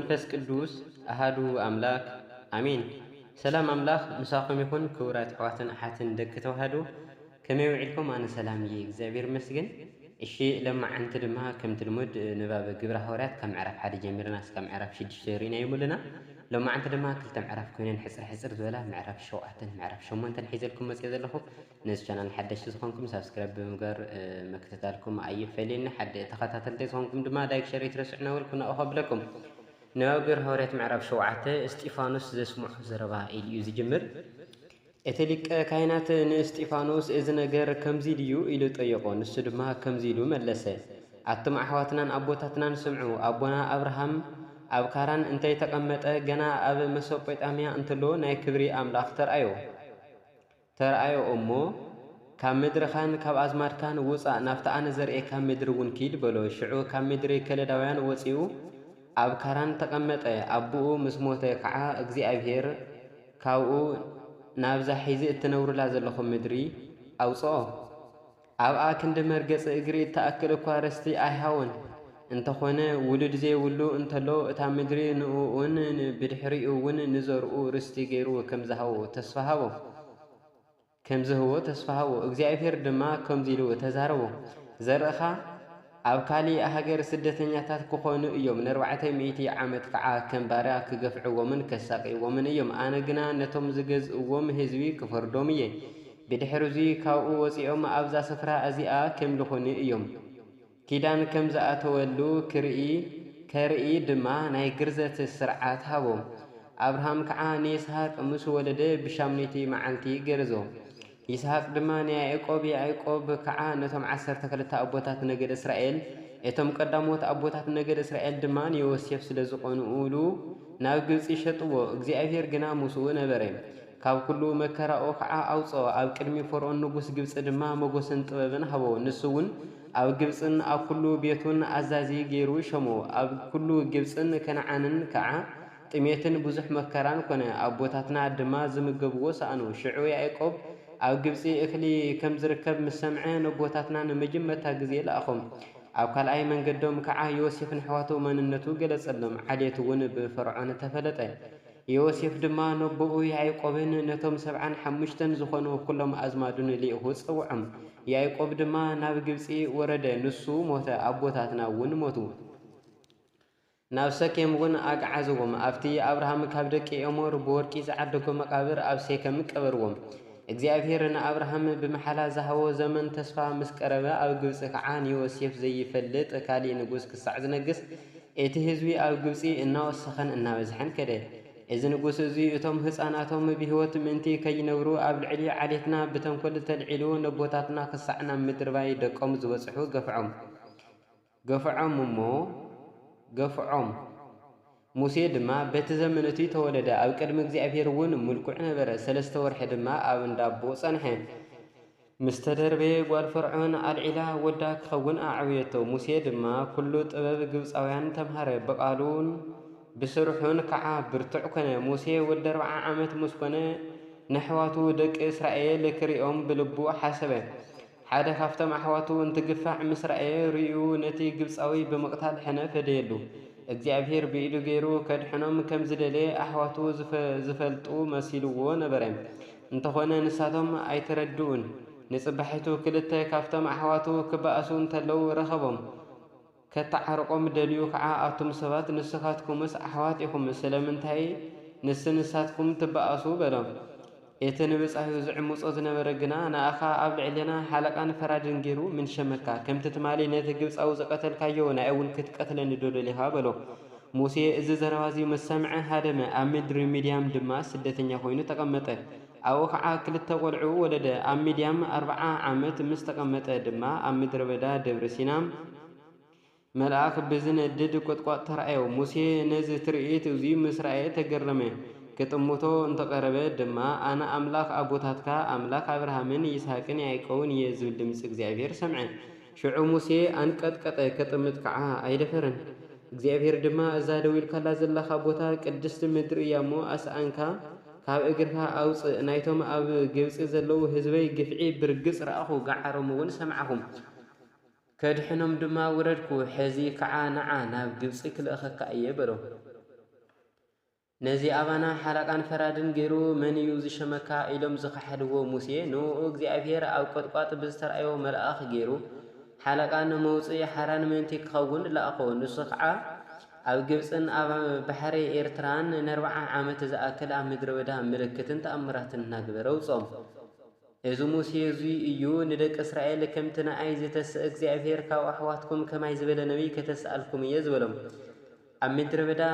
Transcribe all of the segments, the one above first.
መንፈስ ቅዱስ አሃዱ አምላክ አሜን። ሰላም አምላክ ምሳኹም ይኹን ክቡራት ሕዋትን ኣሓትን ደቂ ተዋህዶ ከመይ ውዒልኩም? ኣነ ሰላም እየ እግዚአብሔር ይመስገን። እሺ ለማዓንቲ ድማ ከምቲ ልሙድ ንባብ ግብረ ሐዋርያት ካብ ምዕራፍ 1 ጀሚርና እስካብ ምዕራፍ 6 ሪእናዮም ኣለና። ለማዓንቲ ድማ ክልተ ምዕራፍ ኮይነን ሕፅር ዝበላ ምዕራፍ 7 ምዕራፍ 8 ሒዘልኩም መፅእ ዘለኹ። ነዚ ቻናል ሓደሽቲ ዝኾንኩም ሳብስክራይብ ብምግባር መከታተልኩም ኣይፈለየኒ። ሓደ ተኸታተልቲ ዝኾንኩም ድማ ላይክ ሸር ይትረስዑና ወልኩና ኣኸብለኩም። ንባብ ግብረ ሐዋርያት ምዕራፍ 7 እስጢፋኖስ ዘስምዖ ዘረባ ኢሉ እዩ ዝጅምር። እቲ ሊቀ ካህናት ንእስጢፋኖስ እዚ ነገር ከምዚ ድዩ ኢሉ ጠየቆ። ንሱ ድማ ከምዚ ኢሉ መለሰ። ኣቶም ኣሕዋትናን ኣቦታትናን ስምዑ። ኣቦና ኣብርሃም ኣብ ካራን እንታይ ተቐመጠ ገና ኣብ መሶጶጣምያ እንተሎ ናይ ክብሪ ኣምላኽ ተርኣዮ እሞ ካብ ምድርኻን ካብ ኣዝማድካን ውፃእ ናብቲ ኣነ ዘርኤካ ምድሪ እውን ኪድ በሎ። ሽዑ ካብ ምድሪ ከለዳውያን ወፂኡ ኣብ ካራን ተቐመጠ። ኣቦኡ ምስ ሞተ ከዓ እግዚኣብሔር ካብኡ ናብዛ ሒዚ እትነብሩላ ዘለኹም ምድሪ ኣውፅኦ። ኣብኣ ክንዲ መርገፂ እግሪ እተኣክል እኳ ርስቲ ኣይሃወን። እንተኾነ ውሉድ ዘይብሉ እንተሎ እታ ምድሪ ንኡውን ብድሕሪኡ እውን ንዘርኡ ርስቲ ገይሩ ከምዝህቦ ተስፋ ሃቦ። እግዚኣብሔር ድማ ከምዚ ኢሉ ተዛረቦ። ዘርእኻ ኣብ ካሊእ ሃገር ስደተኛታት ክኾኑ እዮም። ን400 ዓመት ከዓ ከም ባርያ ክገፍዕዎምን ከሳቂዎምን እዮም። ኣነ ግና ነቶም ዝገዝእዎም ህዝቢ ክፈርዶም እየ። ብድሕሪ ካብኡ ወፂኦም ኣብዛ ስፍራ እዚኣ ከምልኹኒ እዮም። ኪዳን ከም ዝኣተወሉ ከርኢ ድማ ናይ ግርዘት ስርዓት ሃቦም። ኣብርሃም ከዓ ንይስሐቅ ምስ ወለደ ብ8 መዓልቲ ገርዞ። ይስሐቅ ድማ ንያዕቆብ፣ ያዕቆብ ከዓ ነቶም 12 ኣቦታት ነገድ እስራኤል፣ እቶም ቀዳሞት ኣቦታት ነገድ እስራኤል ድማ ንዮሴፍ ስለ ዝቆኑኡሉ ናብ ግብፂ ሸጥዎ። እግዚኣብሔር ግና ምስኡ ነበረ። ካብ ኩሉ መከራኦ ከዓ ኣውፅኦ። ኣብ ቅድሚ ፈርዖን ንጉስ ግብፂ ድማ መጎስን ጥበብን ሃቦ። ንሱ እውን ኣብ ግብፅን ኣብ ኩሉ ቤቱን ኣዛዚ ገይሩ ሸሞ። ኣብ ኩሉ ግብፅን ከነዓንን ከዓ ጥሜትን ብዙሕ መከራን ኮነ። ኣቦታትና ድማ ዝምገብዎ ሰኣኑ። ሽዑ ያዕቆብ ኣብ ግብፂ እኽሊ ከም ዝርከብ ምስ ሰምዐ ነቦታትና ንመጀመርታ ግዜ ለኣኾም። ኣብ ካልኣይ መንገዶም ከዓ ዮሴፍን ሕዋቱ መንነቱ ገለጸሎም። ዓሌት እውን ብፈርዖን ተፈለጠ። ዮሴፍ ድማ ነቦኡ ያዕቆብን ነቶም 75 ዝኾኑ ኩሎም ኣዝማዱን ሊኢኹ ፀውዖም። ያዕቆብ ድማ ናብ ግብፂ ወረደ። ንሱ ሞተ፣ ኣቦታትና እውን ሞቱ። ናብ ሰኬም እውን ኣግዓዝዎም። ኣብቲ ኣብርሃም ካብ ደቂ ኤሞር ብወርቂ ዝዓደጎ መቃብር ኣብ ሴከም ቀበርዎም። እግዚኣብሔር ንኣብርሃም ብመሓላ ዝሃቦ ዘመን ተስፋ ምስ ቀረበ ኣብ ግብፂ ከዓ ንዮሴፍ ዘይፈልጥ ካሊእ ንጉስ ክሳዕ ዝነግስ እቲ ህዝቢ ኣብ ግብፂ እናወሰኸን እናበዝሐን ከደ። እዚ ንጉስ እዚ እቶም ህፃናቶም ብሂወት ምእንቲ ከይነብሩ ኣብ ልዕሊ ዓሌትና ብተንኮል ተልዒሉ ነቦታትና ክሳዕ ናብ ምድሪ ባይ ደቆም ዝበፅሑ ገፍዖም። ሙሴ ድማ በቲ ዘመነቱ ተወለደ። ኣብ ቅድሚ እግዚኣብሔር እውን ምልኩዕ ነበረ። 3 ወርሒ ድማ ኣብ እንዳቦ ጸንሐ። ምስ ተደርበየ ጓል ፈርዖን ኣልዒላ ወዳ ክኸውን ኣዕብየቶ። ሙሴ ድማ ኩሉ ጥበብ ግብፃውያን ተምሃረ። በቃሉን ብስርሑን ከዓ ብርቱዕ ኮነ። ሙሴ ወዲ 40 ዓመት ምስ ኮነ ንኣሕዋቱ ደቂ እስራኤል ክሪኦም ብልቡ ሓሰበ። ሓደ ካብቶም ኣሕዋቱ እንትግፋዕ ምስ ረአየ ርእዩ ነቲ ግብፃዊ ብምቕታል ሕነፍ ደየሉ። እግዚኣብሔር ብኢዱ ገይሩ ከድሕኖም ከም ዝደለየ ኣሕዋቱ ዝፈልጡ መሲልዎ ነበረ። እንተኾነ ንሳቶም ኣይተረድኡን። ንጽባሒቱ 2 ካብቶም ኣሕዋቱ ክበኣሱ እንተለዉ ረኸቦም። ከተዓርቆም ደልዩ ከዓ ኣቶም ሰባት ንስኻትኩምስ ኣሕዋት ኢኹም ስለምንታይ ንስንሳትኩም ትበኣሱ በሎም። እቲ ንብፃዩ ዝዕምፆ ዝነበረ ግና ንኣኻ ኣብ ልዕልና ሓለቃን ፈራድን ገይሩ ምን ሸመካ ከምቲ ትማሊ ነቲ ግብፃዊ ዘቐተልካዮ ናይ እውን ክትቀትለኒ ዶ ደሊኻ በሎ። ሙሴ እዚ ዘረባዚ ምስ ሰምዐ ሃደመ። ኣብ ምድሪ ሚድያም ድማ ስደተኛ ኮይኑ ተቐመጠ። ኣብኡ ከዓ 2 ቆልዑ ወለደ። ኣብ ሚድያም 40 ዓመት ምስ ተቐመጠ ድማ ኣብ ምድረ በዳ ደብረ ሲና መልኣክ ብዝነድድ ቈጥቋጥ ተረኣዮ። ሙሴ ነዚ ትርኢት እዚ ምስ ረአየ ተገረመ። ክጥምቶ እንተቐረበ ድማ ኣነ ኣምላኽ ኣቦታትካ ኣምላኽ ኣብርሃምን ይስሐቅን ያዕቆብን እየ ዝብል ድምፂ እግዚኣብሔር ሰምዐ። ሽዑ ሙሴ አንቀጥቀጠ፣ ከጥምት ከዓ ኣይደፈረን። እግዚኣብሔር ድማ እዛ ደው ኢልካላ ዘለኻ ቦታ ቅድስቲ ምድሪ እያ እሞ ኣስኣንካ ካብ እግርካ ኣውፅእ። ናይቶም ኣብ ግብፂ ዘለዉ ህዝበይ ግፍዒ ብርግጽ ረኣኹ፣ ጋዓሮም እውን ሰምዓኹም። ከድሕኖም ድማ ውረድኩ። ሕዚ ከዓ ንዓ ናብ ግብፂ ክልእኸካ እየ በሎ። نزي أبانا حلقان فرادن جيرو من يوزي شمكا إلهم زخحدو موسى نو እግዚአብሔር أو قطقات بزتر أيو ملأخ جيرو حلقان موصي حران من تكخون لأخو نسخعا أو جبسن بحري إيرتران 4 عامت زأكل مدر ودا ملكتن تأمرات الناقبرو صوم إذا موسى يزوي إيو ندك إسرائيل كم تنعيز تس እግዚአብሔር كاو أحواتكم كما يزبل نبي كتسألكم يزبلهم أمدر بدا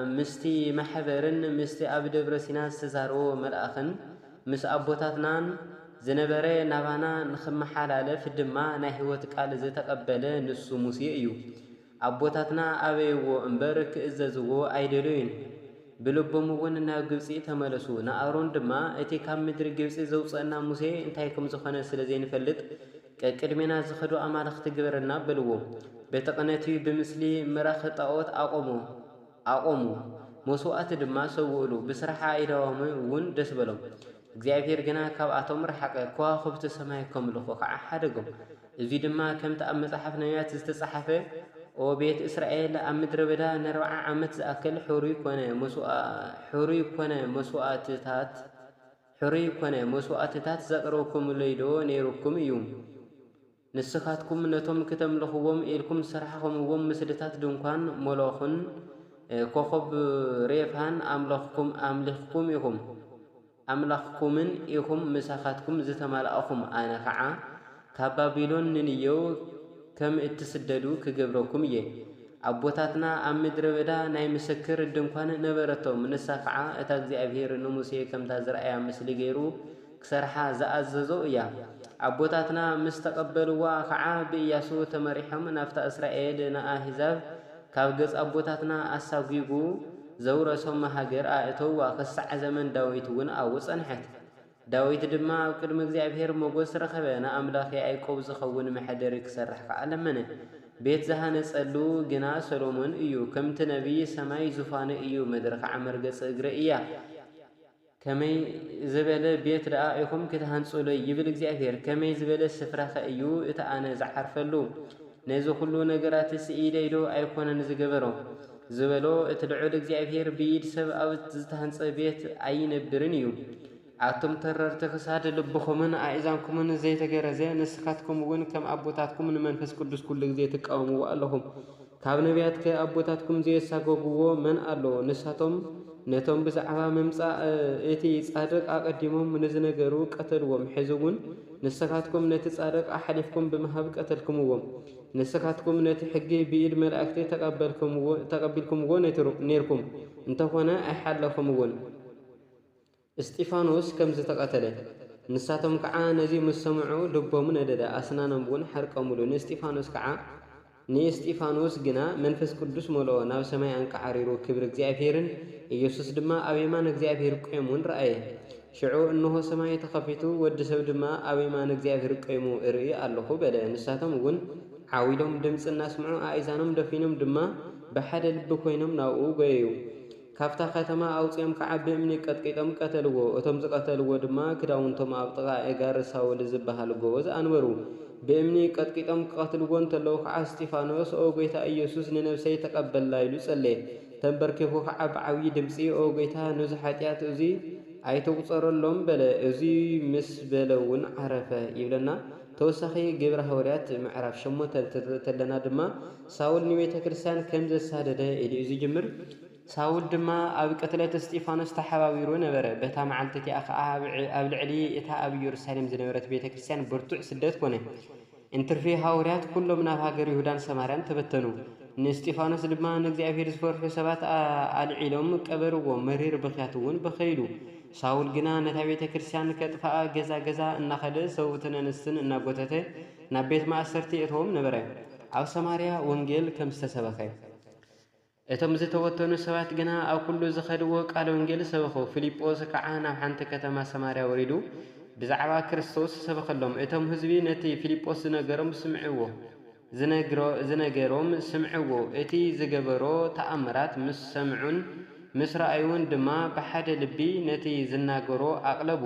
مستي محبرن مستي أبد برسينا سزارو ملأخن مس أبوتاتنان زنبري نبانا نخم حلالة في الدماء ناهوة قال زي تقبل نسو موسى إيو أبوتاتنا أبيو أمبرك إزازو أيدلوين بلبمون نا جبسي تملسو نا أرون دما إتي كام مدر جبسي زوصنا موسى انتهيكم زخنا سلزين فلت كدمنا زخدو أمالخ تجبرنا بلوو بتقنتي بمثلي مراخ طاوت أقومو مسوءات دما سوولو بصراحة إلهم ون دس بلهم እግዚአብሔር ገና ካብአቶም ረሓቀ ከዋኽብቲ ሰማይ ከምልኹ ከዓ ሓደጎም እዚ ድማ ከም ተኣብ መጽሓፍ ነቢያት ዝተጻሕፈ ኦ ቤት እስራኤል ኣብ ምድረ በዳ ን40 ዓመት ዝኣክል ሕሩይ ኮነ መስዋዕትታት ዘቕረብኩም ለይዶ ነይሩኩም እዩ ንስኻትኩም ነቶም ከተምልኽዎም ኢልኩም ዝሰርሐኹምዎም ምስልታት ድንኳን ሞሎኽን ኮኸብ ሬፋን أملاخكمن إيكم مساخاتكم زتمالأخم أنا خعا كبابيلون ننيو كم اتسددو كجبركم يه أبوتاتنا أمدر بدا ناي مسكر الدنقان نبرتو من الساخعة أتاكزي أبهير نموسي كم تازر أيام مثل غيرو كسرحا زأززو إياه أبوتاتنا مستقبلوا خعا بإياسو تمريحم نافتا إسرائيل نآهزاب كابجز أبوتاتنا أساقيقو زورة سوما هاجر آيتو وقصع زمن داويت ون أو صنحت داويت دما وكرم እግዚአብሔር ሞገስ ረኸበና አምላኽ ያዕቆብ ዝኸውን መሐደር ክሰርሕ ከዓለመነ ቤት ዘሃነጸሉ ግና ሰሎሞን እዩ ከምቲ ነቢይ ሰማይ ዙፋነ እዩ ምድር ከዓመር ገጽ እግረ እያ ከመይ ዝበለ ቤት ደኣ ኢኹም ክትሃንጹሉ ይብል እግዚአብሔር ከመይ ዝበለ ስፍራኸ እዩ እቲ ኣነ ዝዓርፈሉ ነዚ ኩሉ ነገራት ስኢለይዶ ኣይኮነን ዝገበሮ زبلو اتلعو لእግዚአብሔር بيد سب أو زتهنص بيت أينبرن እዩ አቶም ተረርተ ክሳድ ልብኹምን አእዛንኩምን ዘይተገረዘ ንስኻትኩም ውን ከም አቦታትኩም ንመንፈስ ቅዱስ ኩሉ ግዜ ተቃውሙ ኣለኹም ካብ ነቢያት ከአቦታትኩም ዘሳጎግዎ መን ኣሎ ንሳቶም ነቶም ብዛዕባ መምጻእ እቲ ጻድቅ አቀዲሞም ንዝነገሩ ቀተልዎም ሕዝውን ንስኻትኩም ነቲ ጻድቅ አሐሊፍኩም በመሃብ ቀተልኩምዎም ንስኻትኩም ነቲ ሕጊ ብኢድ መላእክቲ ተቀበልኩምዎ ነርኩም እንተኾነ አይሓለኹምውን እስጢፋኖስ ከም ዝተቀተለ ንሳቶም ከዓ ነዚ መስምዑ ልቦም ነደደ አስናኖም ሓርቀሙሉ ንእስጢፋኖስ ግና መንፈስ ቅዱስ ሞልኦ ናብ ሰማይ አንቃዓሪሩ ክብር እግዚአብሔርን ኢየሱስ ድማ ኣብ የማን እግዚአብሔር ቆይሙን ረአየ ሽዑ እንሆ ሰማይ ተኸፊቱ ወዲ ሰብ ድማ ኣብ የማን እግዚአብሔር ቆይሙ እርኢ ኣለኹ በለ ንሳቶም ውን ዓዊሎም ድምጽ እናስምዑ ኣእዛኖም ደፊኖም ድማ በሓደ ልቢ ኮይኖም ናብኡ ጎየዩ ካብታ ከተማ ኣውፅኦም ከዓ ብእምኒ ቀጥቂጦም ቀተልዎ እቶም ዝቀተልዎ ድማ ክዳውንቶም ኣብ ጥቓ ኤጋር ሳውል ዝበሃል ጎቦ ዝኣንበሩ بأمني قد كتم قاتلون تلو خع استيفانوس أو جيتا إيسوس ننفسي تقبل لا يلصلي تنبركه خع بعوي دمسي أو جيتا نزحاتيات أزي أي توصر اللهم بلا أزي مس بلون عرفة يبلنا توسخي جبر هوريات معرف شمو تلنا دما ساول نيويتا كريستيان كم زسادة إلي أزي جمر ساول دما أبي قتلت استيفانوس تحاويرو نبره بتا معلتك أخ أبل علي إتا أبي يرسالم زنورت بيتا كريستيان برتوع سدت كونه انترفي هاوريات كله من هاجر يهودان سماران تبتنو نستيفانوس دما نجزي أفير زفور في سبات العلم كبروا ومرير بخياتون بخيلو ساول جنا نتابيتا كريستيان كتفاء جزا النخل سوتنا نسن النبوتته نبيت ما أسرتي إتهم نبره أو سماريا وانجيل كم استسبخي እቶም ዝተወተኑ ሰባት ግና ኣብ ኩሉ ዝኸድዎ ቃል ወንጌል ሰበኹ ፊልጶስ ከዓ ናብ ሓንቲ ከተማ ሰማርያ ወሪዱ ብዛዕባ ክርስቶስ ሰበኸሎም እቶም ህዝቢ ነቲ ፊልጶስ ዝነገሮም ስምዕዎ እቲ ዝገበሮ ተኣምራት ምስ ሰምዑን ምስ ረኣዩን ድማ ብሓደ ልቢ ነቲ ዝናገሮ ኣቕለቡ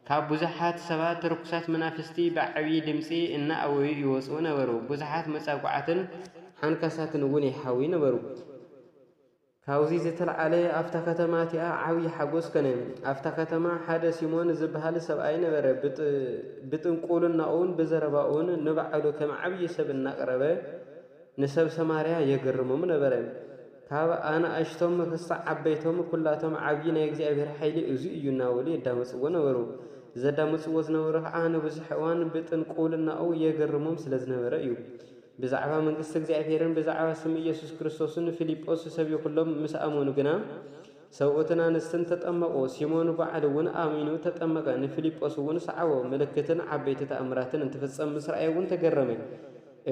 ካብ ብዙሓት ሰባት ርኩሳት መናፍስቲ ብዓብዪ ድምፂ እናኣወዩ ይወፁ ነበሩ ብዙሓት መጻጉዓትን ሓንካሳትን እውን ይሓዊ ነበሩ ካብዚ ዝተልዓለ ኣፍታ ከተማ እቲኣ ዓብዪ ሓጎስ ከነ። ኣፍታ ከተማ ሓደ ሲሞን ዝበሃል ሰብኣይ ነበረ። ብጥንቁልናኡን ብዘረባኡን ንባዕሉ ከም ዓብዪ ሰብ እናቕረበ ንሰብ ሰማርያ የገርሞም ነበረ። ካብ ኣናእሽቶም ክሳዕ ዓበይቶም ኩላቶም ዓብዪ ናይ እግዚኣብሔር ሓይሊ እዚ እዩ እናበሉ የዳመፅዎ ነበሩ። ዘዳመፅዎ ዝነበሩ ከዓ ንብዙሕ እዋን ብጥንቁልናኡ የገርሞም ስለ ዝነበረ እዩ። ብዛዕባ መንግስቲ እግዚኣብሔርን ብዛዕባ ስም ኢየሱስ ክርስቶስን ፊልጶስ ሰብዩ ኩሎም ምስ ኣመኑ ግና ሰብኡትን ኣንስትን ተጠመቑ። ሲሞን በዓል እውን ኣሚኑ ተጠመቀ። ንፊልጶስ እውን ሰዓቦ። ምልክትን ዓበይቲ ተኣምራትን እንትፍጸም ምስ ረኣየ እውን ተገረመ።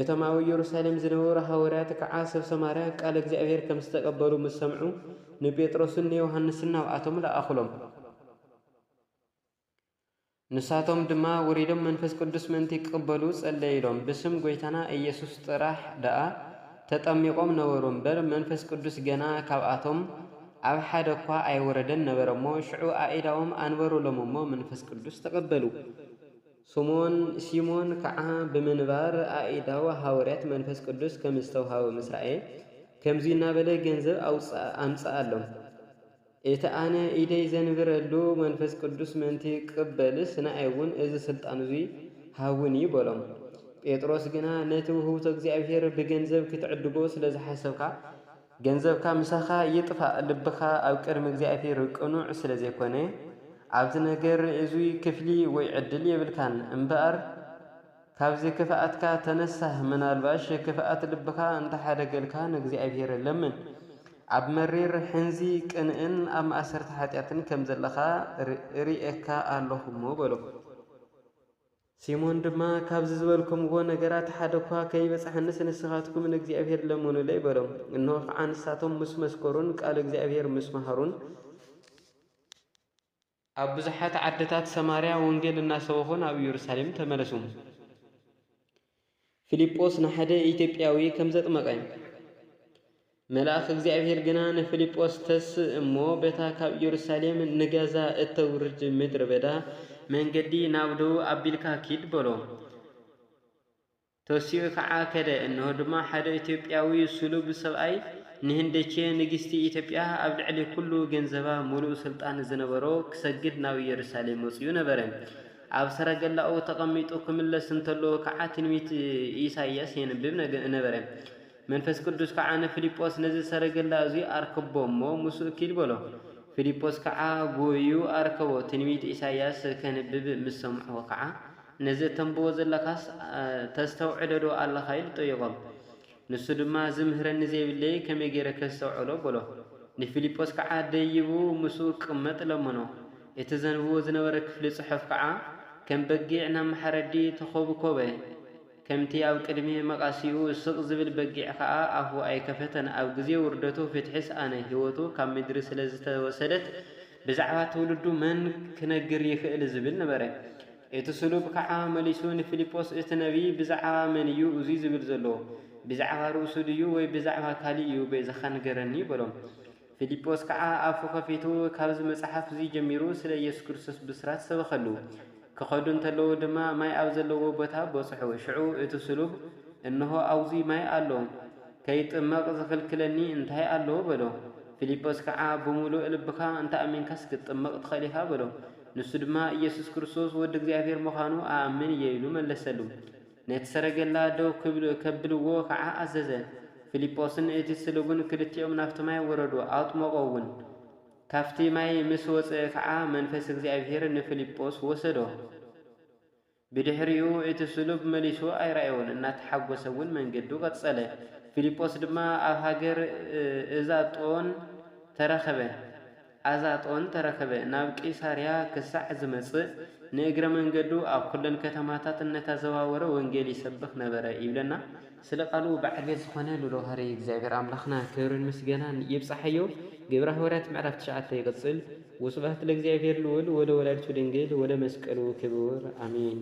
እቶም ኣብ ኢየሩሳሌም ዝነበሩ ሐዋርያት ከዓ ሰብ ሰማርያ ቃል እግዚኣብሔር ከም ዝተቀበሉ ምስ ሰምዑ ንጴጥሮስን ንዮሃንስን ናብኣቶም ለኣኽሎም። ንሳቶም ድማ ወሪዶም መንፈስ ቅዱስ ምእንቲ ይቅበሉ ጸለይሎም። ብስም ጎይታና ኢየሱስ ጥራሕ ደኣ ተጠሚቆም ነበሩ እምበር መንፈስ ቅዱስ ገና ካብኣቶም ኣብ ሓደ እኳ ኣይወረደን ነበረ እሞ ሽዑ ኣኢዳዎም ኣንበሩሎም እሞ መንፈስ ቅዱስ ተቀበሉ። ሲሞን ከዓ ብምንባር ኣኢዳው ሐዋርያት መንፈስ ቅዱስ ከም ዝተውሃበ ምስ ረአየ ከምዚ እናበለ ገንዘብ ኣምፅእ ኣሎም። እቲ ኣነ ኢደይ ዘንብረሉ መንፈስ ቅዱስ ምእንቲ ቅበልስ ንኣይ እውን እዚ ስልጣን እዙይ ሃውኒ በሎም። ጴጥሮስ ግና ነቲ ውህብቶ እግዚኣብሔር ብገንዘብ ክትዕድጎ ስለ ዝሓሰብካ ገንዘብካ ምሳኻ ይጥፋእ፣ ልብኻ ኣብ ቅድሚ እግዚኣብሔር ቅኑዕ ስለ ዘይኮነ ኣብዚ ነገር እዙይ ክፍሊ ወይ ዕድል የብልካን እምበኣር ካብዚ ክፍኣትካ ተነሳህ። ምናልባሽ ክፍኣት ልብካ እንተሓደገልካ ንእግዚኣብሔር ለምን። ኣብ መሪር ሕንዚ ቅንእን ኣብ ማእሰርቲ ሓጢኣትን ከም ዘለኻ ርኤካ ኣለኹ እሞ በሎ። ሲሞን ድማ ካብዚ ዝበልኩምዎ ነገራት ሓደ እኳ ከይበፅሐንስ ንስኻትኩም ንእግዚኣብሔር ለመኑለይ በሎም። እነሆ ከዓ ንሳቶም ምስ መስከሩን ቃል እግዚኣብሔር ምስ መሃሩን ኣብ ብዙሓት ዓድታት ሰማርያ ወንጌል እናሰበኹ ናብ ኢየሩሳሌም ተመለሱ። ፊልጶስ ንሓደ ኢትዮጵያዊ ከም ዘጥመቀ መልአኽ እግዚአብሔር ግና ንፊልጶስ ተስ እሞ በታ ካብ ኢየሩሳሌም ንጋዛ እተውርድ ምድረ በዳ መንገዲ ናብ ደቡብ ኣቢልካ ኪድ በሎ። ተወሲኡ ከዓ ከደ። እነሆ ድማ ሓደ ኢትዮጵያዊ ስሉብ ሰብኣይ ንህንደቼ ንግስቲ ኢትዮጵያ ኣብ ልዕሊ ኩሉ ገንዘባ ሙሉእ ስልጣን ዝነበሮ ክሰግድ ናብ ኢየሩሳሌም መፅኡ ነበረ። ኣብ ሰረገላኡ ተቐሚጡ ክምለስ እንተሎ ከዓ ትንቢት ኢሳይያስ የንብብ ነበረ። መንፈስ ቅዱስ ከዓ ንፊልጶስ ነዚ ሰረገላ እዙይ ኣርክቦ እሞ ምስኡ ኪድ በሎ። ፊልጶስ ከዓ ጎዩ ኣርከቦ። ትንቢት ኢሳይያስ ከንብብ ምስ ሰምዖ ከዓ ነዚ ተንብቦ ዘለካስ ተስተውዕለዶ ኣለኻ ኢሉ ጠየቆም። ንሱ ድማ ዝምህረኒ ዘይብለይ ከመይ ገይረ ከስተውዕሎ በሎ። ንፊልጶስ ከዓ ደይቡ ምስኡ ቅመጥ ለመኖ። እቲ ዘንብቦ ዝነበረ ክፍሊ ጽሑፍ ከዓ ከም በጊዕ ናብ ማሕረዲ ተኾብኮበ። ከምቲ ኣብ ቅድሚ መቃሲኡ ስቕ ዝብል በጊዕ ከዓ ኣፉ ኣይከፈተን። ኣብ ግዜ ውርደቱ ፍትሕስ ኣነ ህይወቱ ካብ ምድሪ ስለ ዝተወሰደት ብዛዕባ ትውልዱ መን ክነግር ይኽእል ዝብል ነበረ። እቲ ስሉብ ከዓ መሊሱ ንፊልጶስ እቲ ነቢይ ብዛዕባ መን እዩ እዙይ ዝብል ዘለዎ? ብዛዕባ ርእሱ ድዩ ወይ ብዛዕባ ካሊእ እዩ በይዝኻ ንገረኒ በሎም። ፊልጶስ ከዓ ኣፉ ከፊቱ ካብዚ መጽሓፍ እዙይ ጀሚሩ ስለ ኢየሱስ ክርስቶስ ብስራት ሰበኸሉ። ክኸዱ እንተለዉ ድማ ማይ ኣብ ዘለዎ ቦታ በጽሑ። ሽዑ እቲ ስሉብ እንሆ ኣውዚ ማይ ኣሎ፣ ከይጥመቕ ዝኽልክለኒ እንታይ ኣለዎ በሎ። ፊልጶስ ከዓ ብሙሉእ ልብካ እንተኣሚንካስ ክትጥመቕ ትኽእል ኢኻ በሎ። ንሱ ድማ ኢየሱስ ክርስቶስ ወዲ እግዚአብሔር ምዃኑ ኣኣምን እየ ኢሉ መለሰሉ። ነቲ ሰረገላ ደው ከብልዎ ከዓ ኣዘዘ። ፊልጶስን እቲ ስሉብን ክልቲኦም ናብቲ ማይ ወረዱ፣ ኣጥመቆ እውን። ካፍቲ ማይ ምስ ወፅአ ከዓ መንፈስ እግዚአብሔር ንፊልጶስ ወሰዶ። ብድሕሪኡ እቲ ስሉብ መሊሱ ኣይረኣዮን፣ እናተሓጐሰ እውን መንገዱ ቀጸለ። ፊልጶስ ድማ ኣብ ሃገር ኣዛጦን ተረኸበ። ናብ ቂሳርያ ክሳዕ ዝመጽእ ንእግረ መንገዱ ኣብ ኩለን ከተማታት እናተዘዋወረ ወንጌል ይሰብኽ ነበረ ይብለና። ስለ ቃሉ ባዕል ዝኾነ ልሎሃሪ እግዚአብሔር ኣምላኽና ክብርን ምስጋናን ይብጻሕዮ። ግብረ ሐዋርያት ምዕራፍ 9 ይቕጽል። ወስብሐት ለእግዚአብሔር ልዑል ወለወላዲቱ ድንግል ወለመስቀሉ ክቡር አሜን።